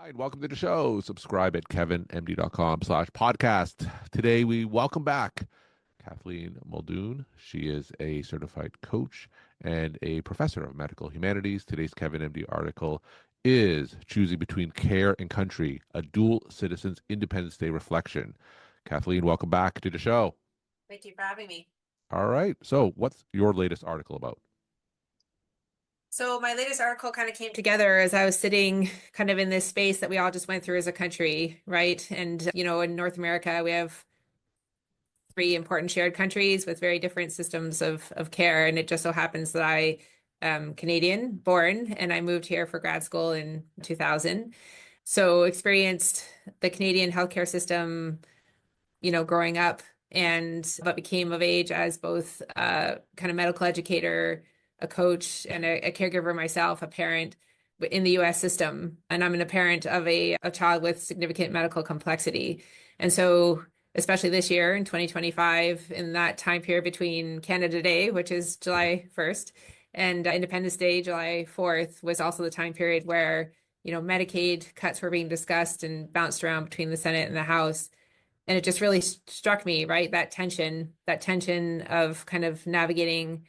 Right, welcome to the show. Subscribe at kevinmd.com/podcast. Today we welcome back Kathleen Muldoon. She is a certified coach and a professor of medical humanities. Today's Kevin MD article is Choosing Between Care and Country, a Dual Citizens Independence Day Reflection. Kathleen, welcome back to the show. Thank you for having me. All right. So what's your latest article about? So my latest article kind of came together as I was sitting kind of in this space that we all just went through as a country, right? And, in North America, we have three important shared countries with very different systems of care. And it just so happens that I am Canadian born and I moved here for grad school in 2000. So experienced the Canadian healthcare system, growing up but became of age as both a kind of medical educator, a coach, and a caregiver myself, a parent in the US system. And I'm a parent of a child with significant medical complexity. And so, especially this year in 2025, in that time period between Canada Day, which is July 1st, and Independence Day, July 4th, was also the time period where, Medicaid cuts were being discussed and bounced around between the Senate and the House. And it just really struck me, right? That tension of kind of navigating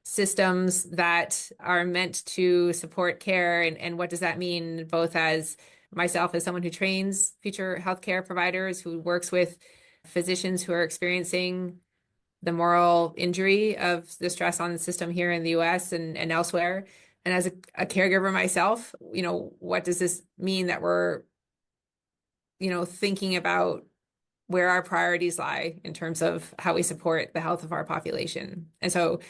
systems that are meant to support care. And what does that mean, both as myself as someone who trains future healthcare providers, who works with physicians who are experiencing the moral injury of the stress on the system here in the US and elsewhere. And as a caregiver myself, what does this mean that we're, thinking about where our priorities lie in terms of how we support the health of our population. And so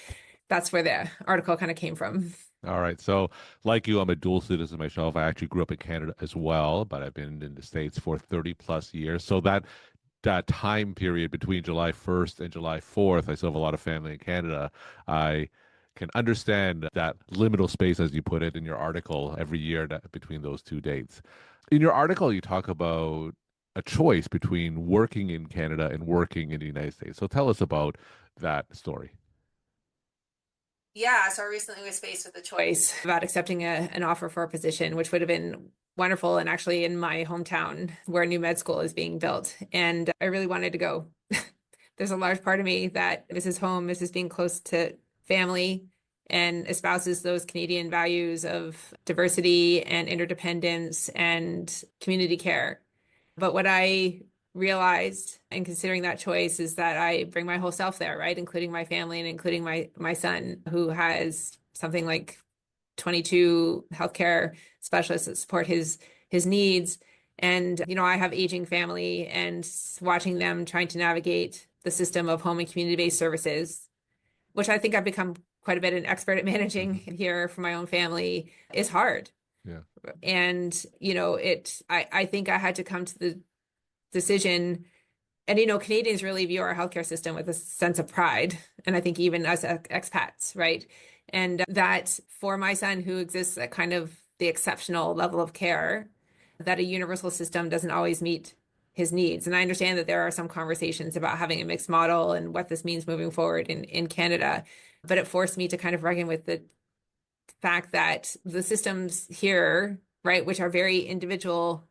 that's where the article kind of came from. All right. So, like you, I'm a dual citizen myself. I actually grew up in Canada as well, but I've been in the States for 30 plus years. So that time period between July 1st and July 4th, I still have a lot of family in Canada. I can understand that liminal space, as you put it in your article, every year between those two dates. In your article, you talk about a choice between working in Canada and working in the United States. So tell us about that story. Yeah, so I recently was faced with a choice about accepting an offer for a position, which would have been wonderful and actually in my hometown where a new med school is being built. And I really wanted to go. There's a large part of me that this is home, this is being close to family and espouses those Canadian values of diversity and interdependence and community care. But what I realized in considering that choice is that I bring my whole self there, right? Including my family and including my son, who has something like 22 healthcare specialists that support his needs. And, I have aging family and watching them trying to navigate the system of home and community-based services, which I think I've become quite a bit an expert at managing here for my own family, is hard. Yeah. And, I think I had to come to the decision. And, Canadians really view our healthcare system with a sense of pride. And I think even us expats, right? And that for my son who exists at kind of the exceptional level of care, that a universal system doesn't always meet his needs. And I understand that there are some conversations about having a mixed model and what this means moving forward in Canada. But it forced me to kind of reckon with the fact that the systems here, right, which are very individual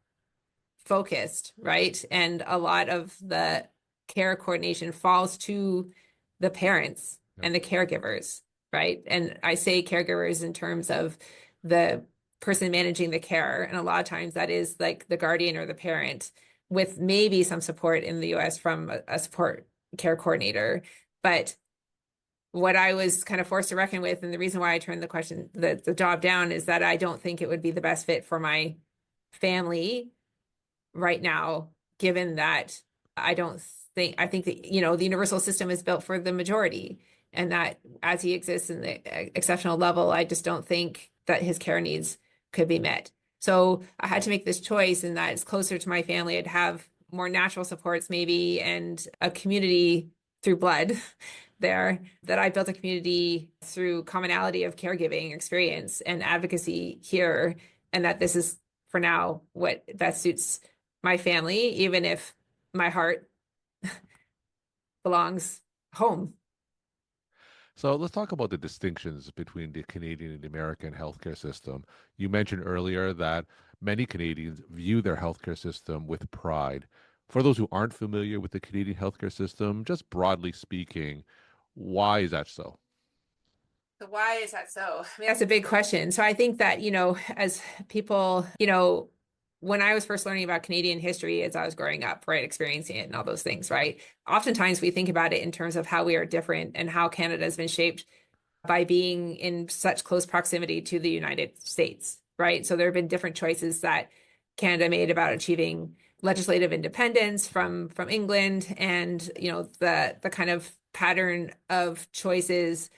focused, right, and a lot of the care coordination falls to the parents and the caregivers, right? And I say caregivers in terms of the person managing the care. And a lot of times that is like the guardian or the parent, with maybe some support in the US from a support care coordinator. But what I was kind of forced to reckon with, and the reason why I turned the job down, is that I don't think it would be the best fit for my family right now, given that I think that, the universal system is built for the majority, and that as he exists in the exceptional level, I just don't think that his care needs could be met. So I had to make this choice, and that it's closer to my family. I'd have more natural supports maybe, and a community through blood there, that I built a community through commonality of caregiving experience and advocacy here, and that this is for now what best suits my family, even if my heart belongs home. So let's talk about the distinctions between the Canadian and the American healthcare system. You mentioned earlier that Many Canadians view their healthcare system with pride. For those who aren't familiar with the Canadian healthcare system, just broadly speaking, why is that so? So why is that so? I mean, that's a big question. So I think that, as people, when I was first learning about Canadian history as I was growing up, right, experiencing it and all those things, right? Oftentimes we think about it in terms of how we are different and how Canada has been shaped by being in such close proximity to the United States, right? So there have been different choices that Canada made about achieving legislative independence from England, and the kind of pattern of choices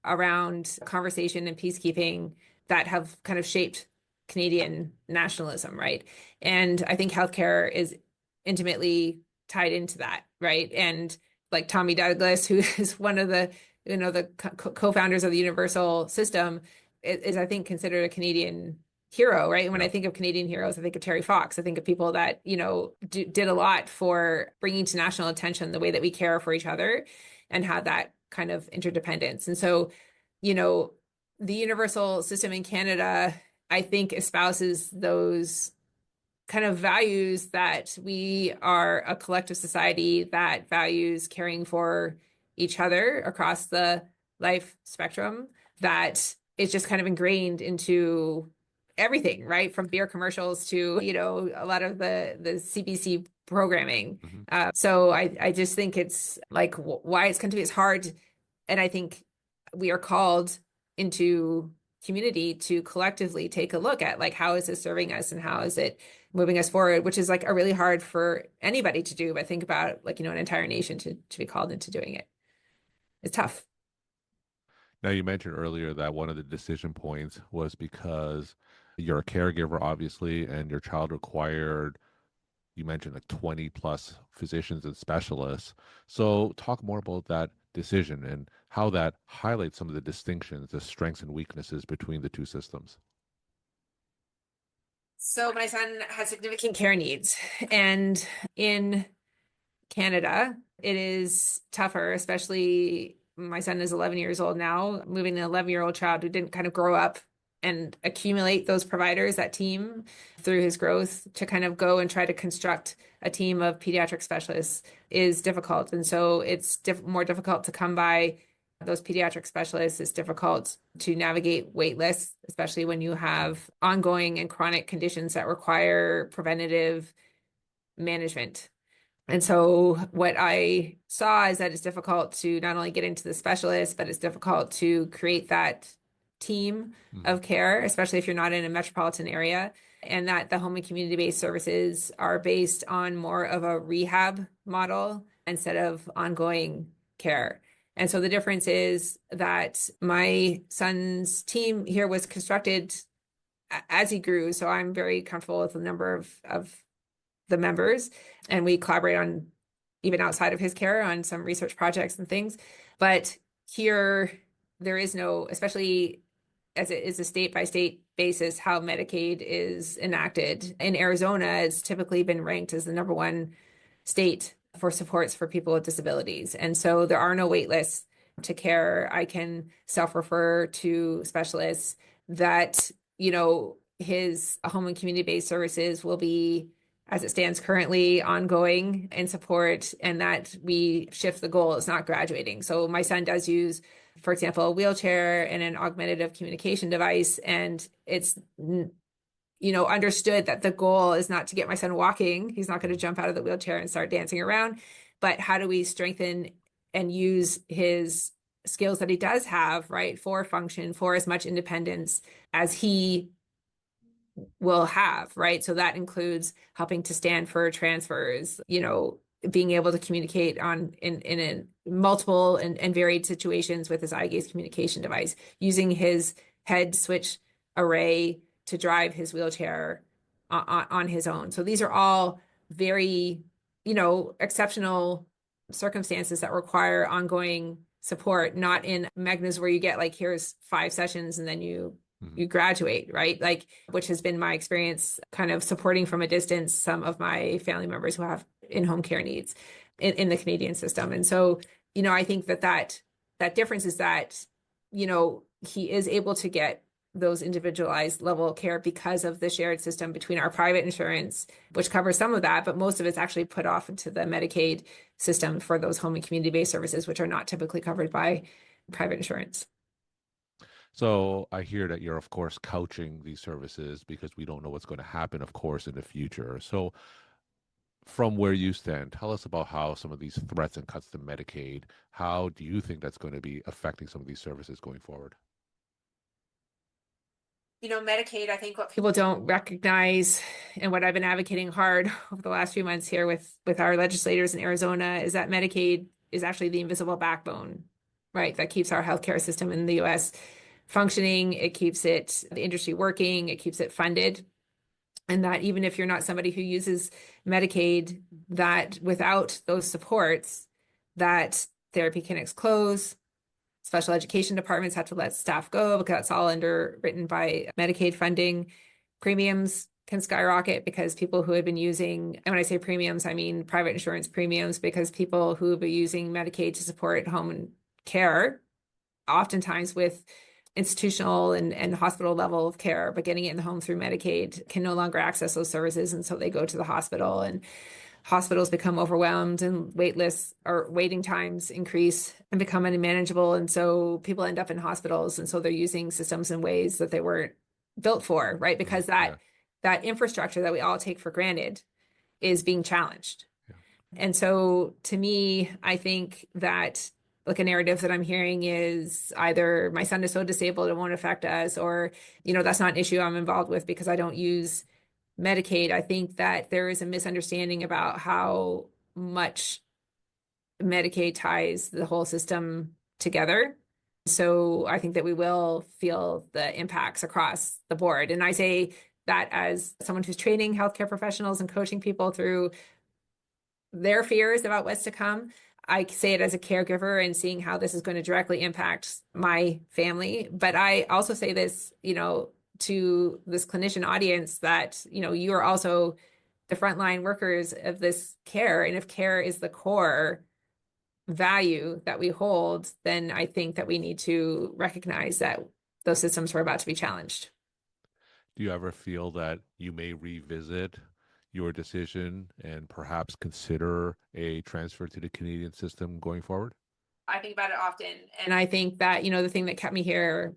around conversation and peacekeeping that have kind of shaped Canadian nationalism, right? And I think healthcare is intimately tied into that, right? And like Tommy Douglas, who is one of the co-founders of the universal system, is I think considered a Canadian hero, right? And when I Yep. think of Canadian heroes, I think of Terry Fox. I think of people that, did a lot for bringing to national attention the way that we care for each other and had that kind of interdependence. And so, you know, the universal system in Canada, I think, espouses those kind of values that we are a collective society that values caring for each other across the life spectrum, that is just kind of ingrained into everything, right? From beer commercials to, a lot of the CBC programming. Mhm. So I just think it's like why it's going to be, it's hard. And I think we are called into community to collectively take a look at like, how is this serving us and how is it moving us forward, which is like a really hard for anybody to do. But think about like, an entire nation to be called into doing it. It's tough. Now, you mentioned earlier that one of the decision points was because you're a caregiver, obviously, and your child required, you mentioned like 20 plus physicians and specialists. So, talk more about that decision and how that highlights some of the distinctions, the strengths and weaknesses between the two systems. So my son has significant care needs, and in Canada, it is tougher, especially my son is 11 years old now, moving an 11-year-old child who didn't kind of grow up and accumulate those providers, that team through his growth, to kind of go and try to construct a team of pediatric specialists is difficult. And so it's more difficult to come by those pediatric specialists. It's difficult to navigate wait lists, especially when you have ongoing and chronic conditions that require preventative management. And so what I saw is that it's difficult to not only get into the specialist, but it's difficult to create that team Mhm. of care, especially if you're not in a metropolitan area, and that the home and community-based services are based on more of a rehab model instead of ongoing care. And so the difference is that my son's team here was constructed as he grew. So I'm very comfortable with the number of the members, and we collaborate on, even outside of his care, on some research projects and things. But here there is no, especially as it is a state by state basis, how Medicaid is enacted. In Arizona, it's typically been ranked as the number one state for supports for people with disabilities. And so there are no wait lists to care. I can self-refer to specialists that, his home and community-based services will be, as it stands currently, ongoing and support, and that we shift the goal. It's not graduating. So my son does use, for example, a wheelchair and an augmentative communication device, and it's understood that the goal is not to get my son walking. He's not going to jump out of the wheelchair and start dancing around, but how do we strengthen and use his skills that he does have, right, for function, for as much independence as he will have, right? So that includes helping to stand for transfers, being able to communicate in a multiple and varied situations with his eye gaze communication device, using his head switch array to drive his wheelchair on his own. So these are all very, exceptional circumstances that require ongoing support, not in Magnas where you get like, here's 5 sessions and then you Mhm. you graduate, right? Like, which has been my experience kind of supporting from a distance some of my family members who have in-home care needs in the Canadian system. And so, I think that difference is that, he is able to get those individualized level of care because of the shared system between our private insurance, which covers some of that, but most of it's actually put off into the Medicaid system for those home and community-based services, which are not typically covered by private insurance. So I hear that you're, of course, couching these services because we don't know what's going to happen, of course, in the future. So from where you stand, tell us about how some of these threats and cuts to Medicaid, how do you think that's going to be affecting some of these services going forward? Medicaid, I think what people don't recognize and what I've been advocating hard over the last few months here with our legislators in Arizona is that Medicaid is actually the invisible backbone, right? That keeps our healthcare system in the US functioning. It keeps the industry working. It keeps it funded. And that even if you're not somebody who uses Medicaid, that without those supports, that therapy clinics close, special education departments have to let staff go because that's all underwritten by Medicaid funding. Premiums can skyrocket because people who have been using, and when I say premiums, I mean private insurance premiums, because people who have been using Medicaid to support home care, oftentimes with institutional and hospital level of care, but getting it in the home through Medicaid can no longer access those services. And so they go to the hospital, and hospitals become overwhelmed, and wait lists or waiting times increase and become unmanageable. And so people end up in hospitals. And so they're using systems in ways that they weren't built for, right? Because Yeah, that infrastructure that we all take for granted is being challenged. yeah. And so to me, I think that like a narrative that I'm hearing is either my son is so disabled it won't affect us, or, that's not an issue I'm involved with because I don't use Medicaid. I think that there is a misunderstanding about how much Medicaid ties the whole system together. So I think that we will feel the impacts across the board. And I say that as someone who's training healthcare professionals and coaching people through their fears about what's to come. I say it as a caregiver and seeing how this is going to directly impact my family. But I also say this, to this clinician audience that, you are also the frontline workers of this care. And if care is the core value that we hold, then I think that we need to recognize that those systems are about to be challenged. Do you ever feel that you may revisit your decision and perhaps consider a transfer to the Canadian system going forward? I think about it often. And I think that, the thing that kept me here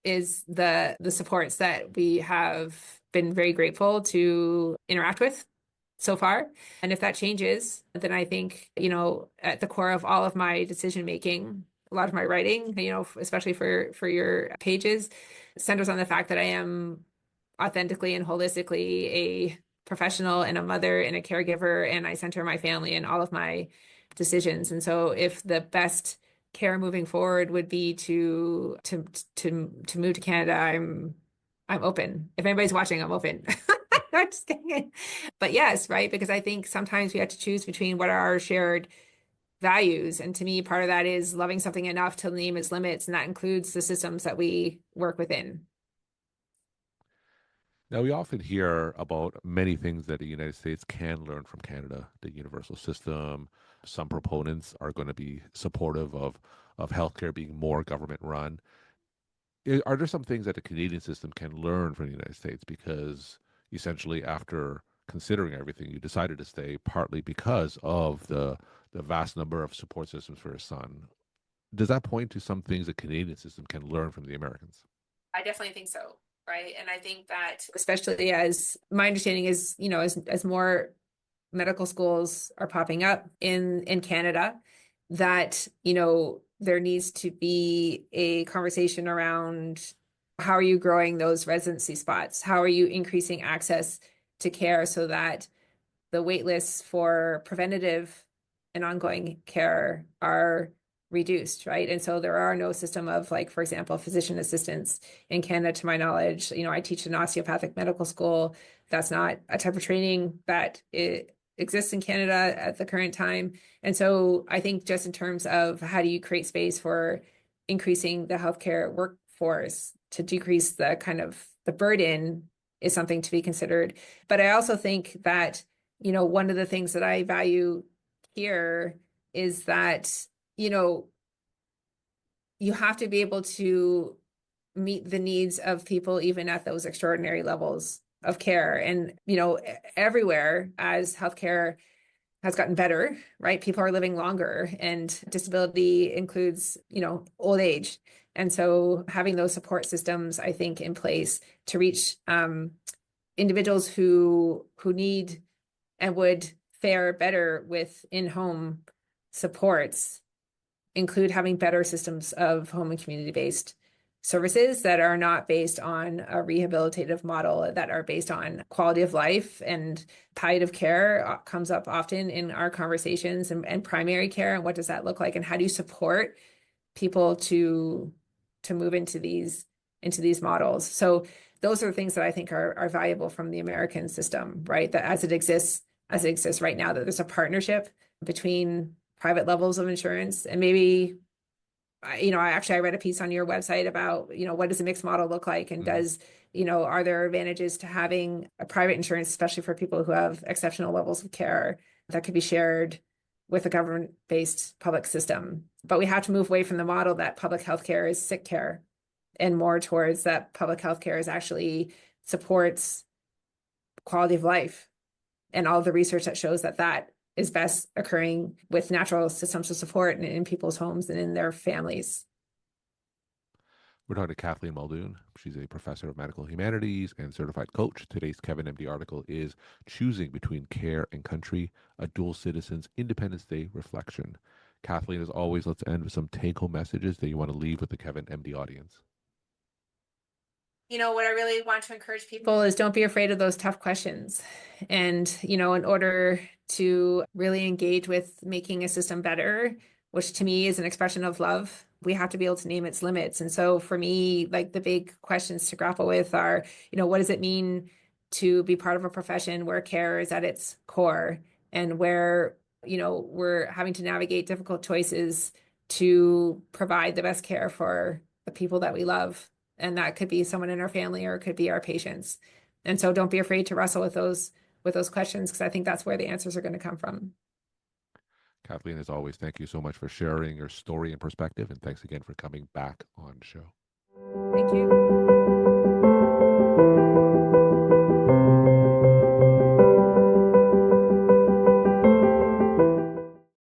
is the supports that we have been very grateful to interact with so far. And if that changes, then I think, at the core of all of my decision making, a lot of my writing, especially for your pages, centers on the fact that I am authentically and holistically a professional and a mother and a caregiver, and I center my family in all of my decisions. And so if the best care moving forward would be to move to Canada, I'm open. If anybody's watching, I'm open. I'm just kidding. But yes, right? Because I think sometimes we have to choose between what are our shared values. And to me, part of that is loving something enough to name its limits. And that includes the systems that we work within. Now, we often hear about many things that the United States can learn from Canada, the universal system. Some proponents are going to be supportive of healthcare being more government run. Are there some things that the Canadian system can learn from the United States? Because essentially, after considering everything, you decided to stay partly because of the vast number of support systems for your son. Does that point to some things the Canadian system can learn from the Americans? I definitely think so. Right. And I think that especially as my understanding is, as more medical schools are popping up in Canada, that, there needs to be a conversation around how are you growing those residency spots? How are you increasing access to care so that the wait lists for preventative and ongoing care are reduced, right? And so there are no system of, like, for example, physician assistants in Canada, to my knowledge. I teach an osteopathic medical school. That's not a type of training that it exists in Canada at the current time. And so I think just in terms of how do you create space for increasing the healthcare workforce to decrease the kind of the burden is something to be considered. But I also think that, one of the things that I value here is that, you have to be able to meet the needs of people even at those extraordinary levels of care. And, everywhere as healthcare has gotten better, right? People are living longer, and disability includes, old age. And so having those support systems, I think, in place to reach individuals who need and would fare better with in-home supports include having better systems of home and community-based services that are not based on a rehabilitative model, that are based on quality of life. And palliative care comes up often in our conversations, and primary care, and what does that look like, and how do you support people to move into these models. So those are the things that I think are valuable from the American system, right? That as it exists right now, that there's a partnership between private levels of insurance. And maybe, I read a piece on your website about, what does a mixed model look like? And are there advantages to having a private insurance, especially for people who have exceptional levels of care, that could be shared with a government-based public system? But we have to move away from the model that public health care is sick care, and more towards that public health care is actually supports quality of life, and all the research that shows that is best occurring with natural systems of support in people's homes and in their families. We're talking to Kathleen Muldoon. She's a professor of medical humanities and certified coach. Today's Kevin MD article is Choosing Between Care and Country, a Dual Citizens Independence Day Reflection. Kathleen, as always, let's end with some take-home messages that you want to leave with the Kevin MD audience. What I really want to encourage people is don't be afraid of those tough questions. And, in order to really engage with making a system better, which to me is an expression of love, we have to be able to name its limits. And so for me, like, the big questions to grapple with are, what does it mean to be part of a profession where care is at its core, and where, we're having to navigate difficult choices to provide the best care for the people that we love. And that could be someone in our family, or it could be our patients. And so don't be afraid to wrestle with those questions, because I think that's where the answers are going to come from. Kathleen, as always, thank you so much for sharing your story and perspective. And thanks again for coming back on the show. Thank you.